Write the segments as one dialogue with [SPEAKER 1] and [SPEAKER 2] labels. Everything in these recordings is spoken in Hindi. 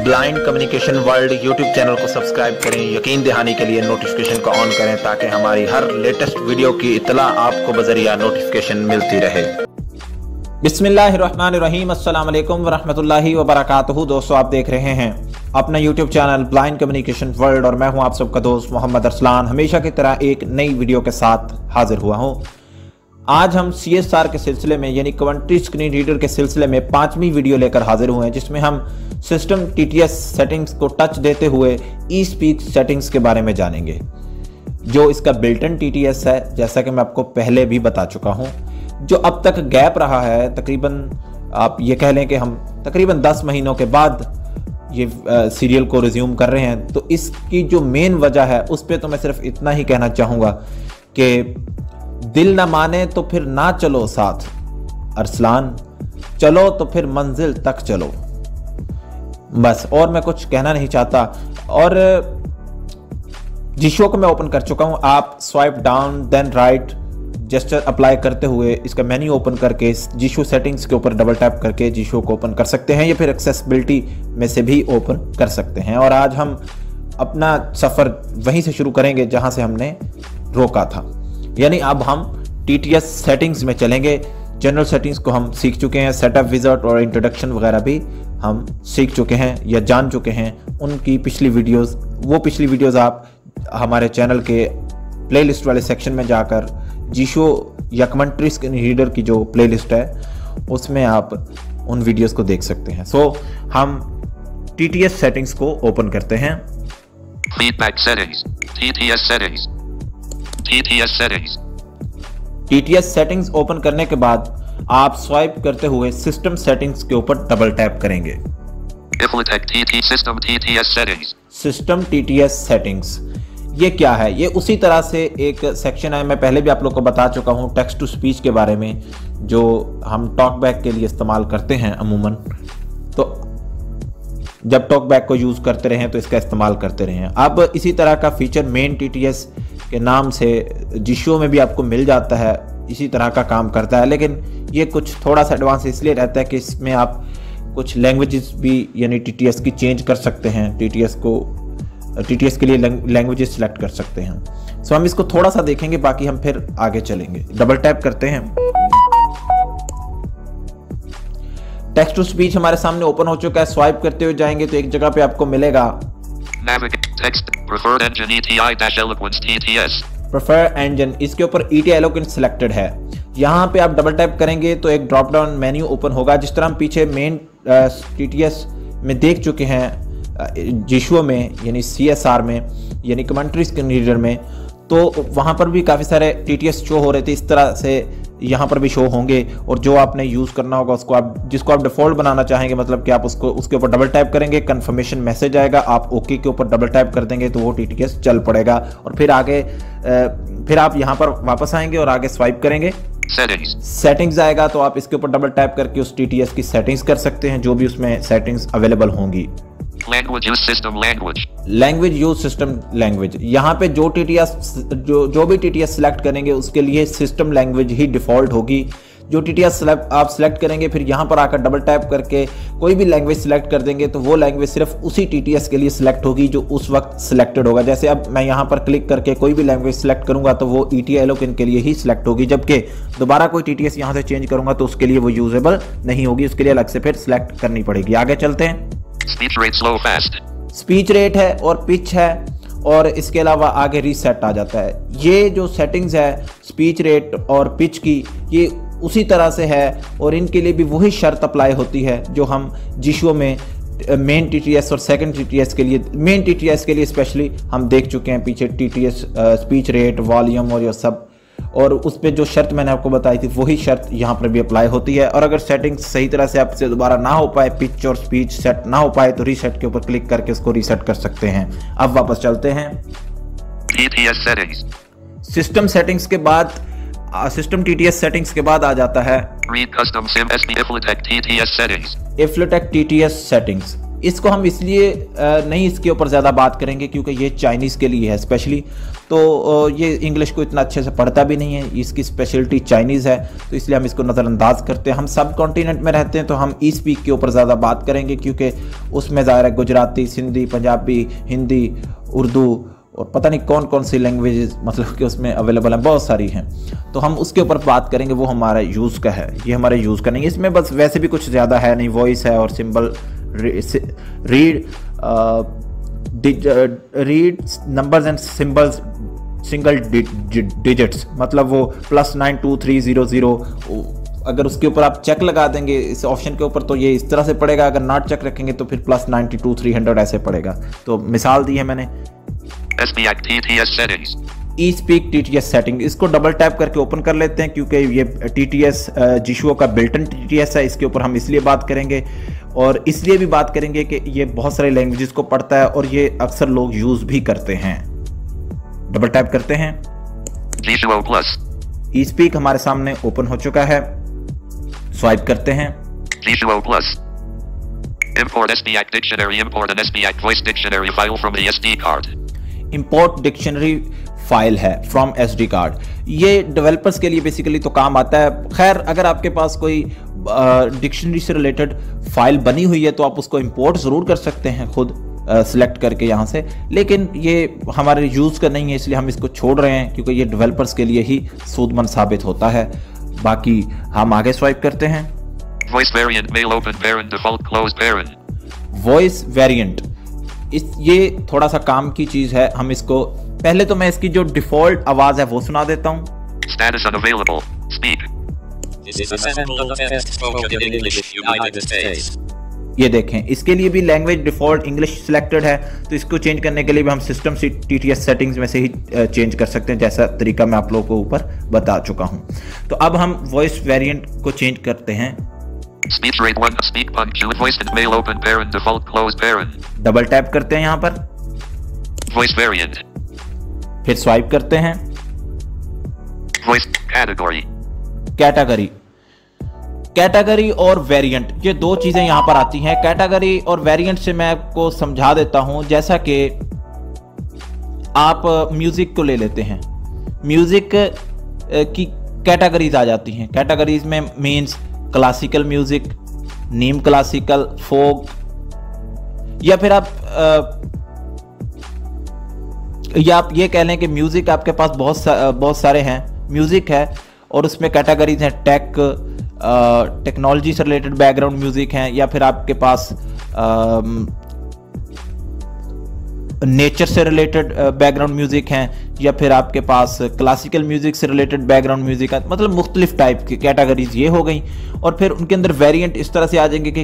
[SPEAKER 1] Blind communication world YouTube channel को सब्सक्राइब करें। यकीन दहानी के लिए नोटिफिकेशन को ऑन करें ताकि हमारी हर लेटेस्ट वीडियो की इत्तला आपको बजरिया नोटिफिकेशन मिलती रहे। बिस्मिल्लाहिर्रहमानिर्रहीम, अस्सलाम वालेकुम वरहमतुल्लाहि वबरकातुहू। दोस्तों, आप देख रहे हैं अपना YouTube channel blind communication world और मैं हूं आप सबका दोस्त मोहम्मद अरसलान। हमेशा की तरह एक नई वीडियो के साथ हाजिर हुआ हूं। आज हम CSR के सिलसिले में यानी कमेंट्री स्क्रीन रीडर के सिलसिले में 5वीं वीडियो लेकर हाजिर हुए हैं, जिसमें हम सिस्टम TTS सेटिंग्स को टच देते हुए eSpeak सेटिंग्स के बारे में जानेंगे। जो इसका बिल्ट इन TTS है, जैसा कि मैं आपको पहले भी बता चुका हूं, जो अब तक गैप रहा है, तकरीबन आप ये कह लें कि हम तकरीबन 10 महीनों के बाद ये सीरियल को रिज्यूम कर रहे हैं। तो इसकी जो मेन वजह है उस पर तो मैं सिर्फ इतना ही कहना चाहूँगा कि दिल ना माने तो फिर ना चलो साथ अरसलान, चलो तो फिर मंजिल तक चलो, बस। और मैं कुछ कहना नहीं चाहता। और जिशो को मैं ओपन कर चुका हूं। आप swipe down then right gesture apply करते हुए इसका मेन्यू ओपन करके जिशो सेटिंग्स के ऊपर डबल टैप करके जिशो को ओपन कर सकते हैं या फिर एक्सेसिबिलिटी में से भी ओपन कर सकते हैं। और आज हम अपना सफ़र वहीं से शुरू करेंगे जहां से हमने रोका था, यानी अब हम TTS सेटिंग्स में चलेंगे। जनरल सेटिंग्स को हम सीख चुके हैं, सेटअप विज़ार्ड और इंट्रोडक्शन वगैरह भी हम सीख चुके हैं या जान चुके हैं। उनकी पिछली वीडियोस आप हमारे चैनल के प्लेलिस्ट वाले सेक्शन में जाकर जिशो या कमेंट्री स्क्रीन रीडर की जो प्लेलिस्ट है उसमें आप उन वीडियोस को देख सकते हैं। सो हम TTS सेटिंग्स को ओपन करते हैं।
[SPEAKER 2] Feedback settings, TTS settings, TTS settings.
[SPEAKER 1] TTS settings open करने के बाद आप स्वाइप करते हुए सिस्टम सेटिंग्स के ऊपर डबल टैप करेंगे।
[SPEAKER 2] Iflitec TT System TTS settings.
[SPEAKER 1] System TTS settings ये क्या है? ये उसी तरह से एक सेक्शन है, मैं पहले भी आप लोग को बता चुका हूँ, टेक्स्ट टू स्पीच के बारे में, जो हम टॉकबैक के लिए इस्तेमाल करते हैं अमूमन। तो जब टॉकबैक को यूज़ करते रहें तो इसका इस्तेमाल करते रहें। अब इसी तरह का फीचर मेन TTS के नाम से जिशो में भी आपको मिल जाता है, इसी तरह का काम करता है, लेकिन ये कुछ थोड़ा सा एडवांस इसलिए रहता है कि इसमें आप कुछ लैंग्वेजेस भी यानी TTS की चेंज कर सकते हैं। TTS के लिए लैंग्वेजेस सिलेक्ट कर सकते हैं। सो हम इसको थोड़ा सा देखेंगे, बाकी हम फिर आगे चलेंगे। डबल टैप करते हैं। टेक्स्ट टू स्पीच हमारे सामने ओपन हो चुका है। स्वाइप करते हुए जाएंगे तो एक जगह पे आपको मिलेगा
[SPEAKER 2] Text preferred engine ETI-Eloquence TTS.
[SPEAKER 1] Prefer engine, इसके ऊपर ETI Eloquence सिलेक्टेड है। यहाँ पे आप डबल टैप करेंगे तो एक ड्रॉप डाउन मेन्यू ओपन होगा, जिस तरह हम पीछे मेन TTS में देख चुके हैं, जिशो में यानी CSR में यानी कमेंट्री स्क्रीन रीडर में। तो वहाँ पर भी काफ़ी सारे TTS शो हो रहे थे, इस तरह से यहाँ पर भी शो होंगे। और जो आपने यूज़ करना होगा उसको जिसको आप डिफ़ॉल्ट बनाना चाहेंगे, मतलब कि आप उसके ऊपर डबल टैप करेंगे, कंफर्मेशन मैसेज आएगा, आप ओके के ऊपर डबल टैप कर देंगे तो वो TTS चल पड़ेगा। और फिर आगे फिर आप यहाँ पर वापस आएंगे और आगे स्वाइप करेंगे, सेटिंग्स आएगा, तो आप इसके ऊपर डबल टैप करके उस TTS की सेटिंग्स कर सकते हैं, जो भी उसमें सेटिंग्स अवेलेबल होंगी।
[SPEAKER 2] Language use system language.
[SPEAKER 1] Language use system language, यहाँ पे जो भी TTS सिलेक्ट करेंगे उसके लिए सिस्टम लैंग्वेज ही डिफ़ॉल्ट होगी। जो TTS आप सिलेक्ट करेंगे, फिर यहाँ पर आकर डबल टैप करके कोई भी लैंग्वेज सिलेक्ट कर देंगे तो वो लैंग्वेज सिर्फ उसी TTS के लिए सिलेक्ट होगी जो उस वक्त सिलेक्टेड होगा। जैसे अब मैं यहाँ पर क्लिक करके कोई भी लैंग्वेज सिलेक्ट करूँगा तो वो ETI Eloquence के लिए ही सिलेक्ट होगी, जबकि दोबारा कोई TTS यहाँ से चेंज करूँगा तो उसके लिए वो यूजेबल नहीं होगी, उसके लिए अलग से फिर सिलेक्ट करनी पड़ेगी। आगे चलते हैं।
[SPEAKER 2] Speech rate slow fast.
[SPEAKER 1] Speech rate है और पिच है, और इसके अलावा आगे रीसेट आ जाता है। ये जो सेटिंग्स है स्पीच रेट और पिच की, ये उसी तरह से है और इनके लिए भी वही शर्त अप्लाई होती है जो हम जिशो में मेन TTS और सेकंड TTS के लिए, मेन TTS के लिए स्पेशली हम देख चुके हैं पीछे। TTS स्पीच रेट, वॉल्यूम और ये सब, और उस पर जो शर्त मैंने आपको बताई थी वही शर्त यहाँ पर भी अप्लाई होती है। और अगर सेटिंग्स सही तरह से आपसे दोबारा ना हो पाए, पिच और स्पीच सेट ना हो पाए, तो रीसेट के ऊपर क्लिक करके उसको रीसेट कर सकते हैं। अब वापस चलते हैं।
[SPEAKER 2] TTS settings.
[SPEAKER 1] सिस्टम सेटिंग्स के बाद, सिस्टम TTS सेटिंग्स के बाद आ जाता है
[SPEAKER 2] Read custom SIM SP Iflitec TTS settings.
[SPEAKER 1] Iflitec TTS settings. इसको हम इसलिए नहीं इसके ऊपर ज़्यादा बात करेंगे क्योंकि ये चाइनीज़ के लिए है स्पेशली, तो ये इंग्लिश को इतना अच्छे से पढ़ता भी नहीं है, इसकी स्पेशलिटी चाइनीज़ है, तो इसलिए हम इसको नज़रअंदाज करते हैं। हम सब कॉन्टिनेंट में रहते हैं तो हम ई स्पीक के ऊपर ज़्यादा बात करेंगे क्योंकि उसमें ज़ाहिर है गुजराती, सिंधी, पंजाबी, हिंदी, उर्दू और पता नहीं कौन कौन सी लैंग्वेजेस मतलब कि उसमें अवेलेबल हैं, बहुत सारी हैं, तो हम उसके ऊपर बात करेंगे। वो हमारा यूज़ का है, ये हमारे यूज़ का नहीं है। इसमें बस वैसे भी कुछ ज़्यादा है नहीं, वॉइस है और symbol, read numbers and symbols single digits, मतलब वो +92300। अगर उसके ऊपर आप चेक लगा देंगे इस ऑप्शन के ऊपर तो ये इस तरह से पड़ेगा, अगर नॉट चेक रखेंगे तो फिर +92300 ऐसे पड़ेगा। तो मिसाल दी है मैंने, ई स्पीक TTS सेटिंग, इसको डबल टैप करके ओपन कर लेते हैं क्योंकि ये TTS जिशुओ का बिल्टन TTS है। इसके ऊपर हम इसलिए बात करेंगे और इसलिए भी बात करेंगे कि ये बहुत सारे लैंग्वेजेस को पढ़ता है और ये अक्सर लोग यूज भी करते हैं। डबल टैप करते हैं,
[SPEAKER 2] जिशुओ प्लस
[SPEAKER 1] ई स्पीक हमारे सामने ओपन हो चुका है। स्वाइप करते हैं,
[SPEAKER 2] जिशुओ plus import SPAC dictionary, import an SPAC voice dictionary file from the SD card।
[SPEAKER 1] Import dictionary file है फ्रॉम SD कार्ड। ये डेवलपर्स के लिए बेसिकली तो काम आता है। खैर अगर आपके पास कोई डिक्शनरी से रिलेटेड फाइल बनी हुई है तो आप उसको इंपोर्ट ज़रूर कर सकते हैं खुद सिलेक्ट करके यहाँ से, लेकिन ये हमारे यूज़ का नहीं है इसलिए हम इसको छोड़ रहे हैं क्योंकि ये डेवलपर्स के लिए ही सूदमंद साबित होता है। बाकी हम आगे स्वाइप करते हैं,
[SPEAKER 2] voice variant male open parent default close parent.
[SPEAKER 1] Voice variant, ये थोड़ा सा काम की चीज़ है। हम इसको पहले तो मैं इसकी जो डिफॉल्ट आवाज़ है वो सुना देता हूँ।
[SPEAKER 2] Status unavailable, speak.
[SPEAKER 1] ये देखें, इसके लिए भी लैंग्वेज डिफॉल्ट इंग्लिश सिलेक्टेड है, तो इसको चेंज करने के लिए भी हम सिस्टम से TTS सेटिंग्स में से ही चेंज कर सकते हैं, जैसा तरीका मैं आप लोगों को ऊपर बता चुका हूँ। तो अब हम वॉइस वेरिएंट को चेंज करते हैं।
[SPEAKER 2] Speech rate 1, speak punctuate voice and mail open parent default close parent।
[SPEAKER 1] Double tap करते हैं यहाँ पर,
[SPEAKER 2] Voice variant,
[SPEAKER 1] फिर स्वाइप करते हैं,
[SPEAKER 2] voice category।
[SPEAKER 1] कैटेगरी। कैटेगरी और वेरिएंट, ये दो चीजें यहाँ पर आती हैं। कैटेगरी और वेरिएंट से मैं आपको समझा देता हूँ। जैसा कि आप म्यूजिक को ले लेते हैं, म्यूजिक की कैटेगरीज आ जाती हैं। कैटेगरीज में मीन्स क्लासिकल म्यूजिक, नीम क्लासिकल, फोक, या फिर आप ये कह लें कि म्यूजिक आपके पास बहुत सारे हैं, म्यूजिक है और उसमें कैटेगरीज हैं टेक, टेक्नोलॉजी से रिलेटेड बैकग्राउंड म्यूजिक हैं, या फिर आपके पास नेचर से रिलेटेड बैकग्राउंड म्यूजिक हैं, या फिर आपके पास क्लासिकल म्यूजिक से रिलेटेड बैकग्राउंड म्यूजिक है। मतलब मुख्तलिफ टाइप की कैटेगरीज ये हो गई। और फिर उनके अंदर वेरिएंट इस तरह से आ जाएंगे कि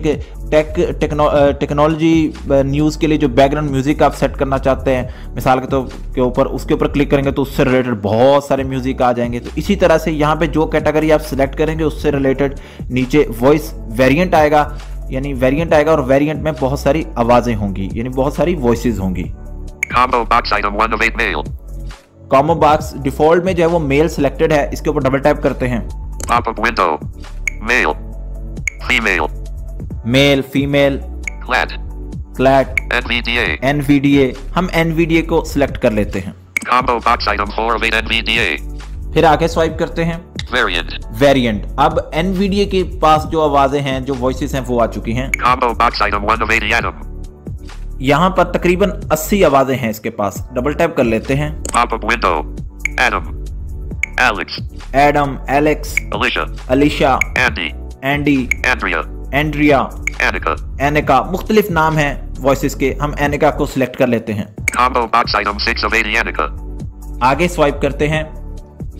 [SPEAKER 1] टेक्नोलॉजी न्यूज़ के लिए जो बैकग्राउंड म्यूजिक आप सेट करना चाहते हैं मिसाल के ऊपर, उसके ऊपर क्लिक करेंगे तो उससे रिलेटेड बहुत सारे म्यूजिक आ जाएंगे। तो इसी तरह से यहाँ पे जो कैटेगरी आप सिलेक्ट करेंगे उससे रिलेटेड नीचे वॉइस वेरिएंट आएगा, यानी वेरिएंट आएगा और वेरिएंट में बहुत सारी आवाज़ें होंगी, यानी बहुत सारी वॉइसेस होंगी।
[SPEAKER 2] Combo box item 1 of 8 mail।
[SPEAKER 1] Combo box default में जो है वो मेल सिलेक्टेड है, इसके ऊपर डबल टैप करते हैं।
[SPEAKER 2] Pop-up window, male, female,
[SPEAKER 1] male, female,
[SPEAKER 2] clad,
[SPEAKER 1] Klatt,
[SPEAKER 2] NVDA।
[SPEAKER 1] NVDA, हम NVDA को सिलेक्ट कर लेते हैं।
[SPEAKER 2] Combo box item 4 of 8 NVDA।
[SPEAKER 1] फिर आगे स्वाइप करते हैं,
[SPEAKER 2] Variant,
[SPEAKER 1] वेरिएंट। अब NVDA के पास जो आवाजें हैं, जो वॉइसेस हैं वो आ चुकी हैं।
[SPEAKER 2] Combo box item 1 of 80 Adam।
[SPEAKER 1] यहाँ पर तकरीबन 80 आवाजें हैं इसके पास। डबल टैप कर लेते हैं।
[SPEAKER 2] Pop-up window, Adam, Alex,
[SPEAKER 1] Adam, Alex,
[SPEAKER 2] Alicia,
[SPEAKER 1] Alisha,
[SPEAKER 2] Andy,
[SPEAKER 1] Andy,
[SPEAKER 2] Andrea,
[SPEAKER 1] Andrea,
[SPEAKER 2] Annika।
[SPEAKER 1] Aneka, मुख्तलिफ नाम हैं वॉइसेस के। हम एनिका को सिलेक्ट कर लेते हैं।
[SPEAKER 2] Combo box item 6 of 80 Annika।
[SPEAKER 1] आगे स्वाइप करते हैं,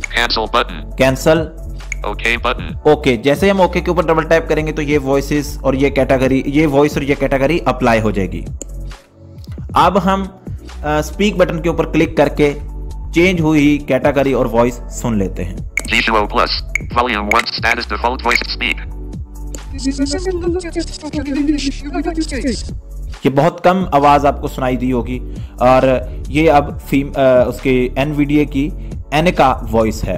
[SPEAKER 2] Cancel button,
[SPEAKER 1] cancel,
[SPEAKER 2] OK button।
[SPEAKER 1] Okay. जैसे हम ओके के ऊपर डबल टैप करेंगे तो ये वॉइसेस और ये कैटेगरी, ये वॉइस और ये कैटेगरी अप्लाई हो जाएगी। अब हम स्पीक बटन के ऊपर क्लिक करके चेंज हुई कैटेगरी और वॉइस सुन लेते हैं।
[SPEAKER 2] G2O Plus, Volume 1, Status Default Voice Speak।
[SPEAKER 1] ये बहुत कम आवाज आपको सुनाई दी होगी और ये अब उसके NVDA की एनिका वॉइस है।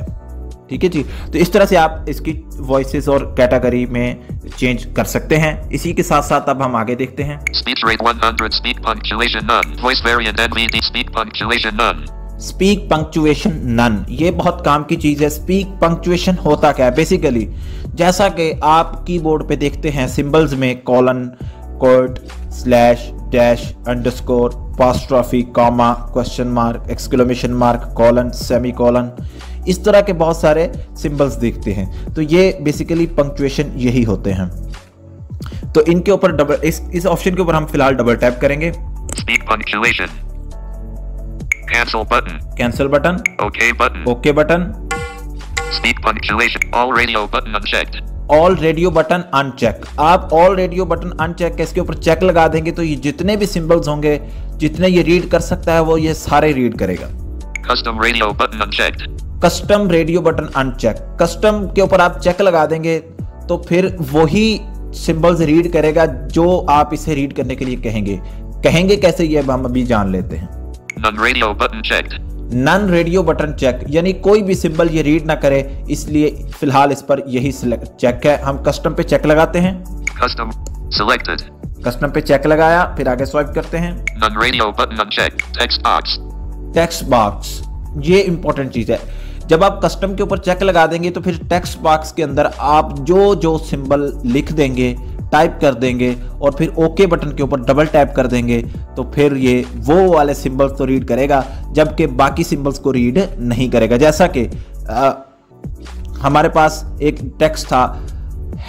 [SPEAKER 1] ठीक है जी। तो इस तरह से आप इसकी वॉइसेस और कैटेगरी में चेंज कर सकते हैं। इसी के साथ साथ अब हम आगे देखते हैं।
[SPEAKER 2] Speech rate 100, speak punctuation none. Voice variant NVD, speak punctuation none.
[SPEAKER 1] Speak punctuation none, ये बहुत काम की चीज है। स्पीक पंक्चुएशन होता क्या है? बेसिकली जैसा कि आप कीबोर्ड पे देखते हैं सिंबल्स में colon, quote, slash, dash, underscore, apostrophe, comma, question mark, exclamation mark, colon, semicolon, इस तरह के बहुत सारे सिंबल्स देखते हैं। तो ये बेसिकली पंक्चुएशन यही होते हैं। तो इनके ऊपर इस ऑप्शन के ऊपर हम फिलहाल डबल टैप करेंगे।
[SPEAKER 2] Speak punctuation. Cancel button.
[SPEAKER 1] Cancel button,
[SPEAKER 2] OK button.
[SPEAKER 1] Okay button,
[SPEAKER 2] Speak punctuation. All radio button unchecked.
[SPEAKER 1] All radio button uncheck. आप ऑल रेडियो बटन अनचेक के इसके ऊपर चेक लगा देंगे तो ये जितने भी सिंबल्स होंगे, जितने ये रीड कर सकता है, वो ये सारे रीड करेगा।
[SPEAKER 2] Custom radio button unchecked.
[SPEAKER 1] Custom radio button uncheck, custom के ऊपर आप चेक लगा देंगे तो फिर वही सिंबल्स रीड करेगा जो आप इसे रीड करने के लिए कहेंगे कैसे, ये हम अभी जान लेते हैं।
[SPEAKER 2] None radio button checked.
[SPEAKER 1] None radio button check, यानी कोई भी सिंबल ये रीड ना करे, इसलिए फिलहाल इस पर यही चेक है। हम कस्टम पे चेक लगाते हैं।
[SPEAKER 2] Custom selected.
[SPEAKER 1] कस्टम पे चेक लगाया, फिर आगे स्वाइप करते हैं।
[SPEAKER 2] None radio button unchecked. Text box.
[SPEAKER 1] Text box, ये इंपॉर्टेंट चीज है। जब आप कस्टम के ऊपर चेक लगा देंगे तो फिर टेक्स्ट बॉक्स के अंदर आप जो सिंबल लिख देंगे, टाइप कर देंगे और फिर ओके बटन के ऊपर डबल टैप कर देंगे तो फिर ये वो वाले सिंबल्स तो रीड करेगा, जबकि बाकी सिंबल्स को रीड नहीं करेगा। जैसा कि हमारे पास एक टेक्स्ट था,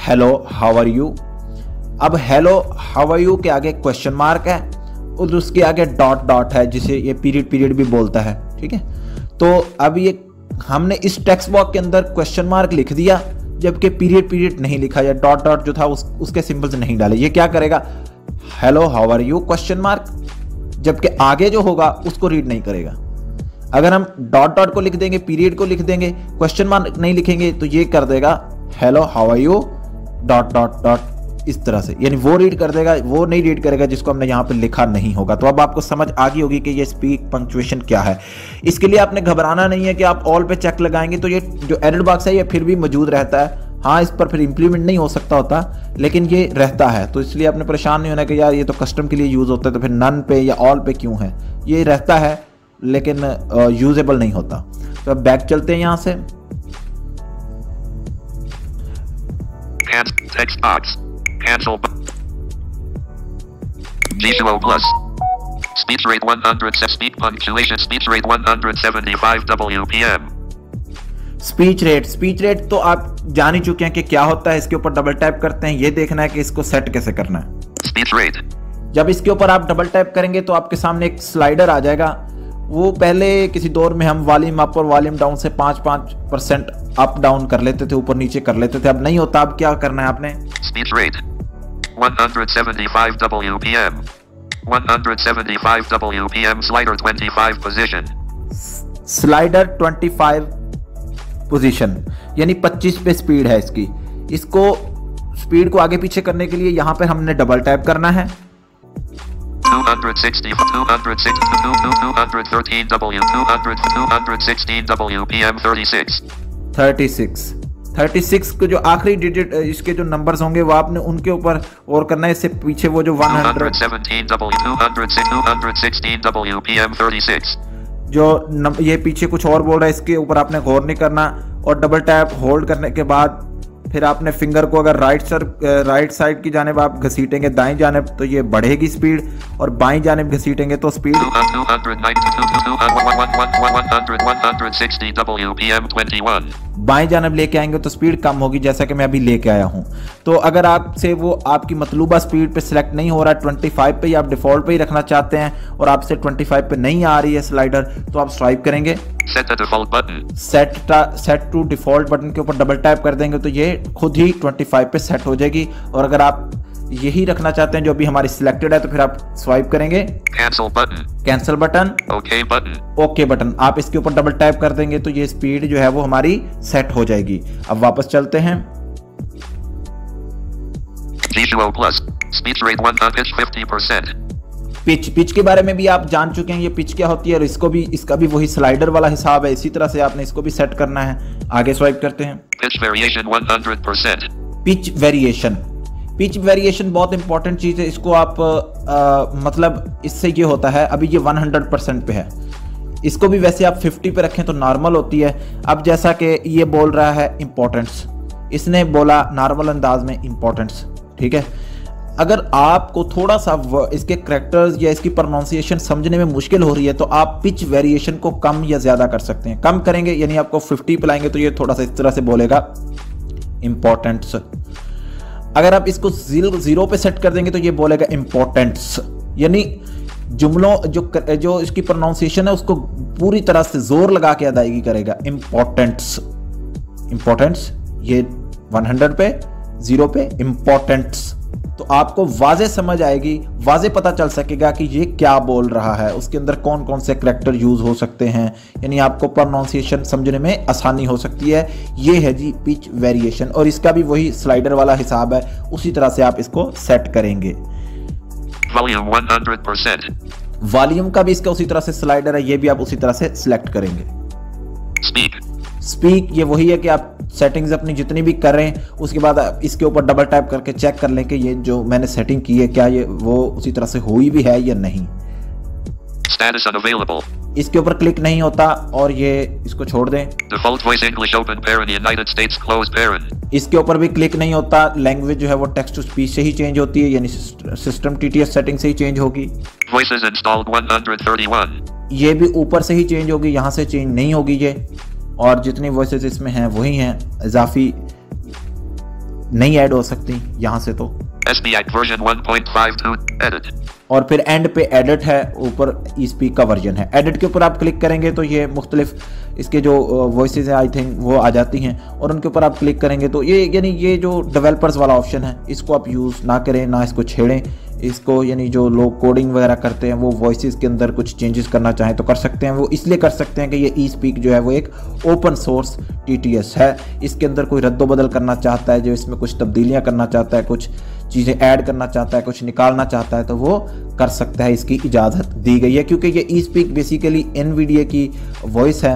[SPEAKER 1] हेलो हाउ आर यू। अब हेलो हाउ आर यू के आगे क्वेश्चन मार्क है और उसके आगे डॉट डॉट है, जिसे ये पीरियड भी बोलता है, ठीक है। तो अब ये हमने इस टेक्स्ट बॉक्स के अंदर क्वेश्चन मार्क लिख दिया, जबकि पीरियड नहीं लिखा, या डॉट डॉट जो था उसके सिंबल्स नहीं डाले। ये क्या करेगा? Hello how are you question mark, जबकि आगे जो होगा उसको रीड नहीं करेगा। अगर हम डॉट डॉट को लिख देंगे, पीरियड को लिख देंगे, क्वेश्चन मार्क नहीं लिखेंगे तो ये कर देगा hello how are you dot dot dot, इस तरह से, यानी वो रीड कर देगा, वो नहीं रीड करेगा जिसको हमने यहाँ पे लिखा नहीं होगा। तो अब आपको समझ आ गई होगी कि ये स्पीक पंक्चुएशन क्या है। इसके लिए आपने घबराना नहीं है कि आप ऑल पे चेक लगाएंगे तो ये जो एरर बॉक्स है ये फिर भी मौजूद रहता है। हाँ, इस पर फिर इंप्लीमेंट नहीं हो सकता होता, लेकिन ये रहता है। तो इसलिए आपने परेशान नहीं होना कि यार ये तो कस्टम के लिए यूज होता है तो फिर नन पे या ऑल पे क्यों है। ये रहता है लेकिन यूजेबल नहीं होता। तो अब बैक चलते हैं यहाँ से।
[SPEAKER 2] Text box. Cancel. G2O plus. Speech rate 100. Speak punctuation. Speech rate 175 WPM.
[SPEAKER 1] Speech rate तो आप जान ही चुके हैं कि क्या होता है। इसके ऊपर डबल टैप करते हैं, ये देखना है कि इसको सेट कैसे करना है।
[SPEAKER 2] Speech rate.
[SPEAKER 1] जब इसके ऊपर आप डबल टैप करेंगे तो आपके सामने एक स्लाइडर आ जाएगा। वो पहले किसी दौर में हम वॉल्यूम अप और वॉल्यूम डाउन से 5% अप डाउन कर लेते थे, ऊपर नीचे कर लेते थे। अब नहीं होता। अब क्या करना है आपने?
[SPEAKER 2] Speech rate 175 WPM. 175 WPM. Slider 25 position.
[SPEAKER 1] Slider 25 position, यानी 25 पे स्पीड है इसकी। इसको स्पीड को आगे पीछे करने के लिए यहाँ पर हमने डबल टैप करना है।
[SPEAKER 2] 216 WPM
[SPEAKER 1] 36 को जो आखिरी डिजिट इसके जो नंबर्स होंगे वो आपने उनके ऊपर और करना है। इससे पीछे वो जो
[SPEAKER 2] 216 WPM 36
[SPEAKER 1] जो ये पीछे कुछ और बोल रहा है, इसके ऊपर आपने गौर नहीं करना। और डबल टैप होल्ड करने के बाद फिर आपने फिंगर को अगर राइट साइड की जानिब आप घसीटेंगे दाएं जानिब तो ये बढ़ेगी स्पीड, और बाएं जानिब घसीटेंगे तो स्पीड
[SPEAKER 2] 160 WPM 21
[SPEAKER 1] बाएं जानिब लेके आएंगे तो स्पीड कम होगी, जैसा कि मैं अभी लेके आया हूं। तो अगर आपसे वो आपकी मतलूबा स्पीड पे सिलेक्ट नहीं हो रहा है, 25 पे ही आप डिफॉल्ट पे ही रखना चाहते हैं और आपसे 25 पे नहीं आ रही है स्लाइडर, तो आप स्वाइप करेंगे सेट टू डिफॉल्ट बटन के ऊपर डबल टैप कर देंगे तो ये खुद ही 25 पे सेट हो जाएगी। और अगर आप यही रखना चाहते हैं जो अभी हमारी सिलेक्टेड है तो फिर आप स्वाइप करेंगे कैंसिल बटन, ओके बटन। आप इसके ऊपर डबल टैप कर देंगे तो ये स्पीड जो है वो हमारी सेट हो जाएगी। अब वापस चलते हैं।
[SPEAKER 2] G2O plus. Speech rate 150%.
[SPEAKER 1] Pitch के बारे में भी आप जान चुके हैं, ये पिच क्या होती है, और इसका भी वही स्लाइडर वाला हिसाब है। इसी तरह से आपने इसको भी सेट करना है। आगे स्वाइप करते हैं।
[SPEAKER 2] Pitch variation 100%.
[SPEAKER 1] पिच वेरिएशन बहुत इंपॉर्टेंट चीज़ है। इसको आप मतलब इससे ये होता है, अभी ये 100% पे है, इसको भी वैसे आप 50 पे रखें तो नॉर्मल होती है। अब जैसा कि ये बोल रहा है इम्पोर्टेंस, इसने बोला नॉर्मल अंदाज में इम्पोर्टेंस, ठीक है। अगर आपको थोड़ा सा इसके करैक्टर्स या इसकी प्रोनाउंसिएशन समझने में मुश्किल हो रही है तो आप पिच वेरिएशन को कम या ज़्यादा कर सकते हैं। कम करेंगे यानी आपको 50 पे लाएंगे तो ये थोड़ा सा इस तरह से बोलेगा इम्पोर्टेंट्स। अगर आप इसको 0 पे सेट कर देंगे तो ये बोलेगा इम्पोर्टेंट्स, यानी जुमलों जो इसकी प्रोनाउंसिएशन है उसको पूरी तरह से जोर लगा के अदायगी करेगा। इम्पोर्टेंट्स ये 100 पे, 0 पे इम्पोर्टेंट्स। तो आपको वाज़े समझ आएगी, वाज़े पता चल सकेगा कि ये क्या बोल रहा है, उसके अंदर कौन कौन से करैक्टर यूज़ हो सकते हैं, यानी आपको प्रोनाउंसिएशन समझने में आसानी हो सकती है। ये है जी पिच वेरिएशन, और इसका भी वही स्लाइडर वाला हिसाब है, उसी तरह से आप इसको सेट करेंगे।
[SPEAKER 2] Volume 100%.
[SPEAKER 1] वॉल्यूम का भी इसका उसी तरह से स्लाइडर है, ये भी आप उसी तरह से सिलेक्ट करेंगे। स्पीक ये वही है कि आप सेटिंग्स अपनी जितनी भी कर रहे हैं उसके बाद आप इसके ऊपर डबल टैप करके चेक कर लें कि ये जो मैंने सेटिंग की है क्या ये वो उसी तरह से हुई भी है या नहीं।
[SPEAKER 2] Status unavailable.
[SPEAKER 1] इसके ऊपर क्लिक नहीं होता और ये इसको छोड़ दें।
[SPEAKER 2] Default voice English open parent United States close parent.
[SPEAKER 1] इसके ऊपर भी क्लिक नहीं होता। लैंग्वेज जो है वो टेक्स्ट टू स्पीच से ही चेंज होती है, यानी सिस्टम TTS सेटिंग से ही चेंज होगी।
[SPEAKER 2] Voices installed 131.
[SPEAKER 1] ये भी ऊपर से ही चेंज होगी, यहाँ से चेंज नहीं होगी ये, और जितनी वॉइसेस इसमें हैं वही हैं, इजाफी नहीं ऐड हो सकती यहाँ से। तो
[SPEAKER 2] SBAC version 1.52 edit.
[SPEAKER 1] और फिर एंड पे एडिट है, ऊपर eSpeak का वर्जन है। एडिट के ऊपर आप क्लिक करेंगे तो ये मुख्तलिफ इसके जो वॉइसेस हैं आई थिंक वो आ जाती हैं, और उनके ऊपर आप क्लिक करेंगे तो ये यानी ये जो डेवलपर्स वाला ऑप्शन है इसको आप यूज़ ना करें, ना इसको छेड़ें। इसको यानी जो लोग कोडिंग वगैरह करते हैं वो वॉइसेस के अंदर कुछ चेंजेस करना चाहें तो कर सकते हैं। वो इसलिए कर सकते हैं कि ये eSpeak जो है वो एक ओपन सोर्स TTS है। इसके अंदर कोई रद्दोबदल करना चाहता है, जो इसमें कुछ तब्दीलियां करना चाहता है, कुछ चीज़ें ऐड करना चाहता है, कुछ निकालना चाहता है तो वो कर सकता है, इसकी इजाज़त दी गई है। क्योंकि ये eSpeak बेसिकली NVIDIA की वॉइस है,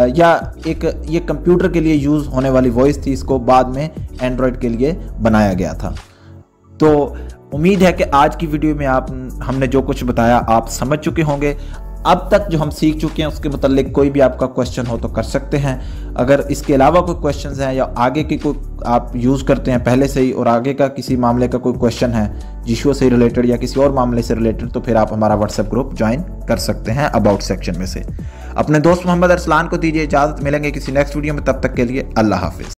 [SPEAKER 1] या ये कंप्यूटर के लिए यूज़ होने वाली वॉइस थी, इसको बाद में एंड्रॉयड के लिए बनाया गया था। तो उम्मीद है कि आज की वीडियो में हमने जो कुछ बताया आप समझ चुके होंगे। अब तक जो हम सीख चुके हैं उसके मुतालिक कोई भी आपका क्वेश्चन हो तो कर सकते हैं। अगर इसके अलावा कोई क्वेश्चंस हैं या आगे की कोई आप यूज़ करते हैं पहले से ही, और आगे का किसी मामले का कोई क्वेश्चन है जिशू से रिलेटेड या किसी और मामले से रिलेटेड, तो फिर आप हमारा व्हाट्सएप ग्रुप ज्वाइन कर सकते हैं अबाउट सेक्शन में से। अपने दोस्त मोहम्मद अरसलान को दीजिए इजाज़त, मिलेंगे किसी नेक्स्ट वीडियो में, तब तक के लिए अल्लाह हाफिज़।